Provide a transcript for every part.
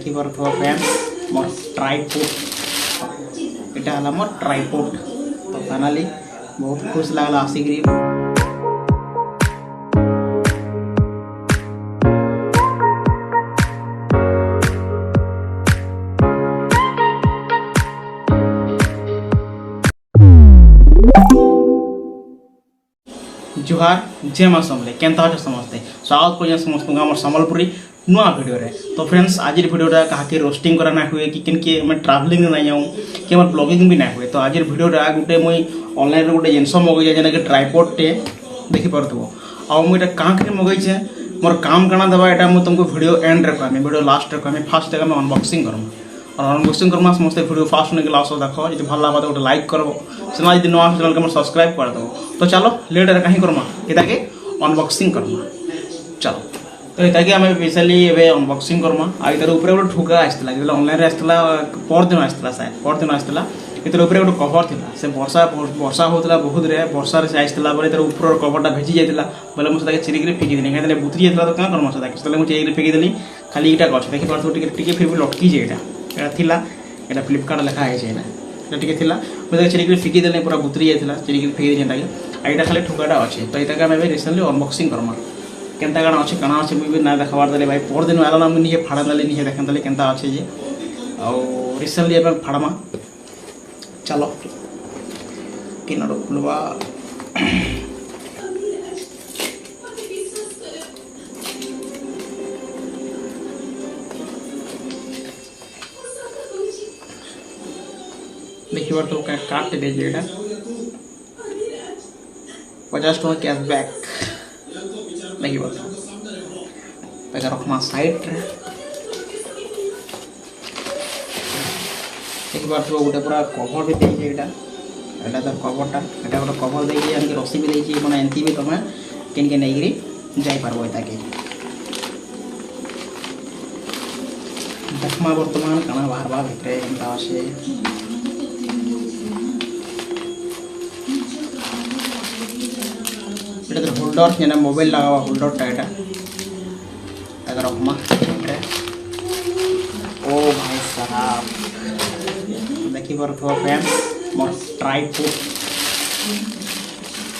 देखिपे friends मोर tripod इटा हला मोर tripod तो फाइनली बहुत खुश लागला आसिक जुहार जय माँ समले केनता हो समस्ते स्वागत कर समस्त सम्बलपुरी नुआ वीडियो रे। तो फ्रेंड्स आज वीडियोटा कहा रोस्टिंग करा ना हुए कि किनके मैं ट्रावेलिंग ना जाऊँ कि मोर ब्लॉगिंग भी ना हुए। तो आज वीडियोटा गोटे मुई ऑनलाइन गोटे जिनस मगई जेना कि ट्राइपॉड टे देखि पारथबो आ मुई एटा कां के मगईछे मोर काम काना दबा एटा मु तुमको वीडियो एंड रे कहमी वीडियो लास्ट रे कहमी फास्ट जगह में अनबॉक्सिंग करम और अनबॉक्सिंग करमा समस्त वीडियो फास्ट होने के लास्ट देखो यदि भल लगा तो गोटे लाइक करबो चैनल यदि नवा चैनल के सब्सक्राइब कर दो। तो चलो लेट रे कहीं करमा एटा के अनबॉक्सिंग करमा चलो। तो इता के हमें स्पेशली एबे अनबॉक्सिंग करमा आ इधर ऊपर गोटे ठुका आस्थिला जे ऑनलाइन रे आस्थिला पर दिन आस्थिला शायद पर दिन आस्थिला इधर ऊपर गोटे कवर थिला से वर्षा होतला बहुत रे वर्षा रे आस्थिला बोले इधर ऊपर कवरटा भेजी जाइतिला बोले मुझे चिरी के फेंकी देनी कहते बुतरी जाइतिला तो क्या करमा सदा कि मुझे एक फेंकी देली खाली इटा गछ देखि पारथो टिके फिर भी लटकी जे एटा थिला एटा फ्लिपकार्ट लिखा है एटा एटा टिके थिला मुझे चिरी के फेंकी देले पूरा बुतरी जाइतिला चिरी के फेंकी देनी ताकि एटा खाली ठुकाटा अछि। तो इता के हमें रिसेंटली अनबॉक्सिंग करमा केनता काना अच्छे काना अच्छे मुझे ना देखबार देले भाई पर दिन आला ना मुझे फाड़ा देले नहीं देखन देले केनता अच्छे जे आ रिसेंटली एबे फाड़मा चलो किनरो खुलवा देखिए तो काट दे जेटा 50 टका कैशबैक देखिए पैसा रखमा साइड रे एक बार तो गोटे पूरा कवर भी देखे एटा एटा तो कवरटा एटा गोटे कवर देके आनके रस्सी भी देछि माने एंती भी तमे किनके नैगिरी जाई पारबो एता के देखमा वर्तमान काना बाहरबा भितरे एंता आसे एटा तो होल्डर जेना मोबाइल लगावा होल्डर टा एटा रखमा ओ भाई साहब देखिए फ्रेंड्स मोर ट्राइपोड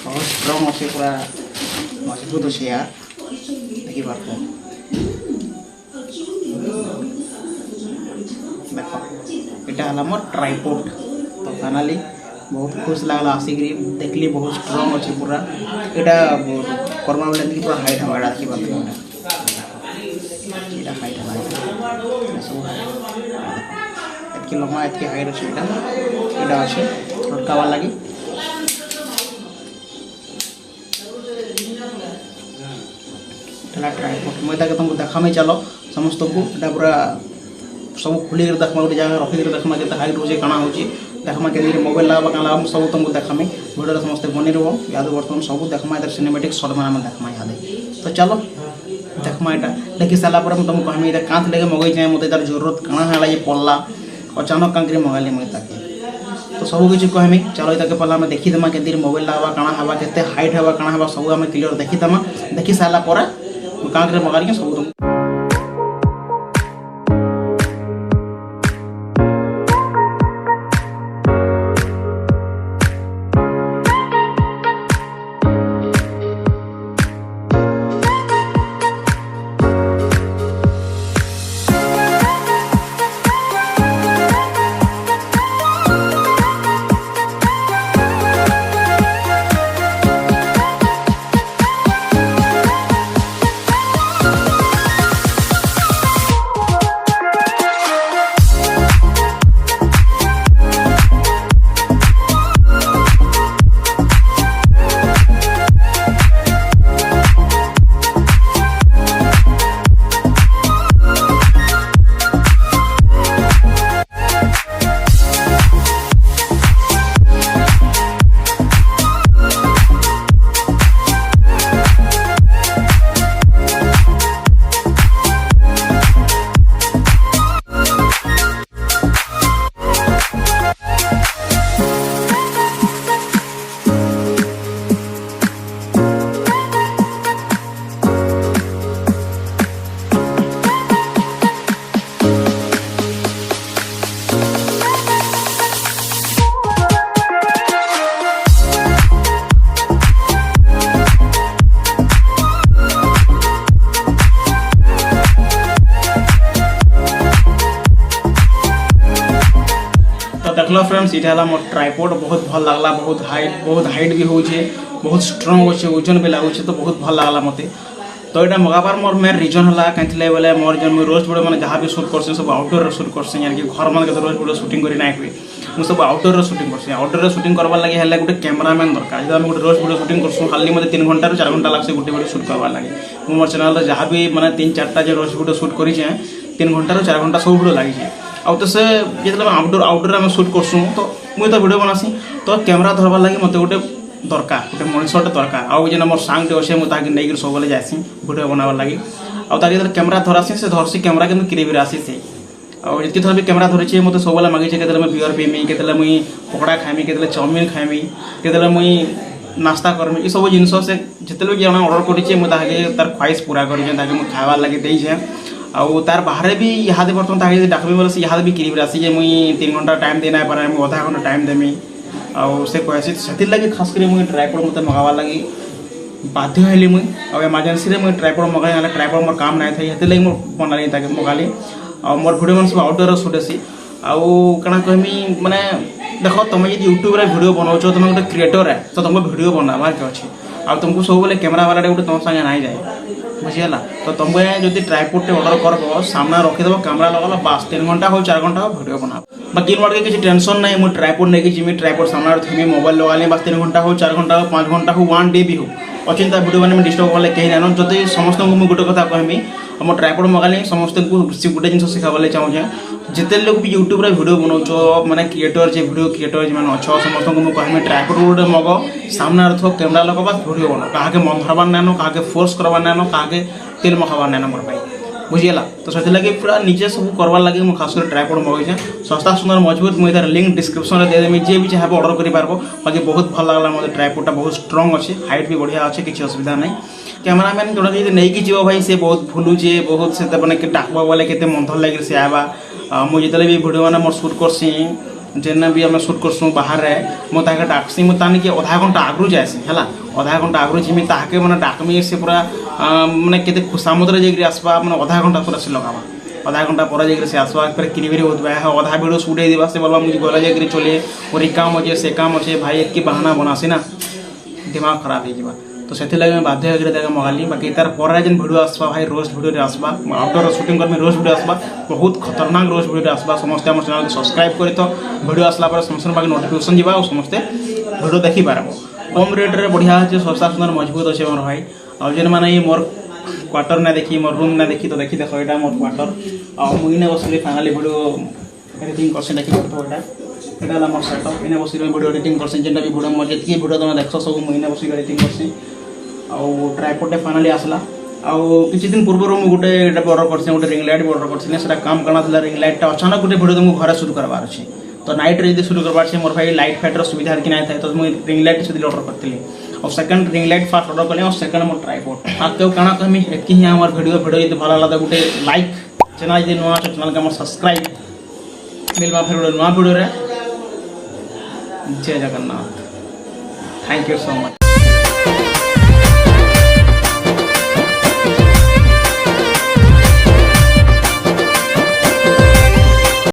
बहुत स्ट्रॉन्ग अच्छे पूरा मजबूत अच्छे यार देखिए देखो इटा हला मोर ट्राइपोड तो फाइनली बहुत खुश लागला आसिक देखली बहुत स्ट्रॉन्ग अच्छे पूरा इटा कर्मा बोले पूरा हाइट हवा देखिए इटा हाइट हवा सब एतके लम्बा एतके हाइट अच्छे इटा अच्छे लटकावा लगी ट्राइपॉड मैं तुमको देखा में चलो समस्त को इटा पूरा सब खुली देखमा गोटे जगह रखी देखमा के हाइट हो काना हो देखमा के मोबाइल लगा काला सब तुमको देखा वीडियो समस्त बनी रहो याद बर्तमान सब देखमा इधर सिनेमेटिक शॉट बना देखमा याद। तो चलो देखमा इटा देखि सारा पर तुमको कहमी इधर कांथ लेके मगई जाए मते इधर जरूरत काना है ये पड़ला अचानक कांकरी मगाली मुई ताके तो सब किसी कहमी चलो इतके पहला हमें देखी देमा के मोबाइल लगा काना हवा केते हाइट हवा काना हवा सब हमें क्लियर देखी देमा देखी सारा पर कांकरी मगाली सब तुम देखल फ्रेंड्स ये मोर ट्राइपॉड बहुत भल लगला बहुत हाइट भी होचे बहुत स्ट्रॉन्ग होचे ओजन भी लगुचे तो बहुत भल लगला मते। तो यहाँ मगाबार मोर मेन रिजन है कहीं बोले मोर जो मुझे रोज वीडियो मैंने जहाँ भी सुट कर सब आउटडोर सुट कर घर मान के रोज वीडियो शूटिंग करी ना हुए मुझे सब आउटडोर शूटिंग कर आउटडोर शूटिंग करवार लगे है गोटे कैमरामैन दरकार जब गोटे रोज वीडियो शूटिंग करसूँ हाली मतलब 3 घंटा 4 घंटा लगे गोटे वीडियो शूट करवार लगे मुझे मोर चैनल जहाँ भी मैंने 3-4टा जो रोज वीडियो शूट करें 3 घंटा 4 घंटा सब वीडियो लगे आउ तो से जो आउटडोर आम शूट करसूँ तो मुझे तो वीडियो बनासी तो कैमेरा धरवार लगे मत गोटे दरकार गोटे मनुष्यटे दरकार आउ जेन मोर सांगटे अच्छे मुझे नहीं सब जासी वीडियो बनावार लगे आगे जो कैमेरा धरासी से धरसी कैमेरा कि क्रेवी आसी से और जितनी थर भी कैमेरा धरी मतलब सब मांगी के मुझे बियर पीमी के मुझे पकड़ा खाइमी के चाउमिन खाइमी के मुझे नास्ता करमी ये सब जिनस से जिते भी अर्डर करें तार ख्वाहिश पूरा कर खावार लगे देचे आउ तार बाहर भी यहाँ बर्तमान डाकमी बोले से यहाँ भी क्रेवी आसी मुझे 3 घंटा टाइम देना पारे मुझे आधा घंटा टाइम देमी आउ से कहसी से लगे खास कर मुझे ट्राइपॉड मत मगावार लगे बाध्य हेली मुझे एमरजेंसी मुझे ट्राइपॉड मगाई ट्राइपॉड मोर काम नहीं था लगे मुझे बनाली मगाली आ मोर वीडियो मन सब आउटडोर सुट आसी आउ कଣା कहमी माने देख तुम जो यूट्यूब रे वीडियो बनाओ तुम गोटे क्रिएटर है तो तुमको वीडियो बनाबार के अच्छे आ तुमको सब बेले कैमेरा वाला गोटे तुम संगे नहीं जाए बुझीगला तो तुम जो ट्राइपॉड टे ऑर्डर करब सामने रखीदेव कैमेरा लगा बास 3 घंटा हो 4 घंटा हो वीडियो बना बाकी मोर के किसी टेंशन नहीं मुझे ट्राइपॉड नहीं कि ट्राइपॉड सामने थी मोबाइल लगा ली बस 3 घंटा हो 4 घंटा हो 5 घंटा हो 1 डे भी हो अचिंता वीडियो मैंने डिस्टर्ब कले कहीं ना जो समस्त को गोटे कथा कहमी मोर ट्राइपॉड मगाली समस्त गोटे जिन शिखाबे चाहूँ जिते लोग भी यूट्यूब रे वीडियो बनाओ मैंने क्रिएटर जे वीडियो क्रिएटर जो मैंने अच्छे समस्त को मुझे कहमी ट्राइपॉड गोटे मग सामने रख कैमेरा लगा बस वीडियो बना क्या मन धरबार नाइन क्या फोर्स करवार नाइन क्या तेल मखाबार नाइन मोर भाई बुझीगला तो से लगे पूरा निजे सब करवार लगे मुझे खास कर ट्राइपॉड मगैसे सस्ता सुंदर मजबूत मुझे तार लिंक डिस्क्रिप्शन में देदेमी जे भी चाहे ऑर्डर कर पार बाकी बहुत भल लगला मतलब ट्राइपॉडटा बहुत स्ट्रॉन्ग अच्छे हाइट भी बढ़िया अच्छे किसी असुविधा नहीं कैमेरामैन जोड़ा जी नहीं जीव भाई से बहुत भूलुचे बहुत से मैंने डाकबा बोले के मंथर लगे से आवा मुझे जितने भी भिडियो मैंने मोर सुट करसी जेने भी आम सुट करसूँ बाहर मुझे डाकसी मुझे आधा घंटा आगु जाएसी है आधा घंटा आगु जीमी ताके मैंने डाकमी से पूरा मैंने के खुशामद जाकर आसवा मैंने आधा घंटा पूरा से लगावा आधा घंटा पर जाकर से आसवा फिर क्रिवेरी होता है आधा वीडियो शूट देवा से बोलवा मुझे गला जाकर चले और काम अच्छे से काम अच्छे भाई एक बहाना बनासी ना दिमाग खराब हो तो से लगे बाध्य होकर मगाली बाकी तार पर जेन वीडियो आसवा भाई रोज वीडियो आसवा आउटडोर शूटिंग कर रोज वीडियो आसवा बहुत खतरनाक रोज वीडियो आसवा समस्ते आम चैनल सब्सक्राइब कर तो वीडियो आसला पर समस्त पाखे नोटिफिकेशन जावा और समस्ते वीडियो देखी पार कम रेट्रे बढ़िया अच्छे सस्ता सुंदर मजबूत अच्छे मोर भाई और जेन मैंने मोर क्वार्टर ना देखी मोर रूम ना देखी तो देखी देख यहाँ मोर क्वार्टर और मुझे बस फाइनाली वीडियो एडिटिंग कर देखी यहाँ मोर सेटअप इन्हें बस वीडियो एडिटिंग कर जेनटा भी वीडियो मोर जी वीडियो तुम देख सब मुझे बस एडिटिंग करसी आउ ट्राइपॉड फाइनाली आसला आउ किसी दिन पूर्व मुझे गोटे ऑर्डर कर गोटे रिंग लाइट भी ऑर्डर कर काम करना था रिंग लाइट अचानक गोटे वीडियो तुमको घर शूट करवार अच्छे तो नाइट रे शूट करवार मोर भाई लाइट फाइटर सुविधा कि नहीं था तो मुझे रिंग लाइट से ऑर्डर करती और second ring light fast order कली और सेकंड मोर ट्राइपॉड आगे काना कहमी एति ही हमार वीडियो जो भल लगा गोटे लाइक चैनल जो नुआ चैनल के सब्सक्राइब मिलवा फिर गोटे नुआ वीडियो जय Jagannath thank you so much.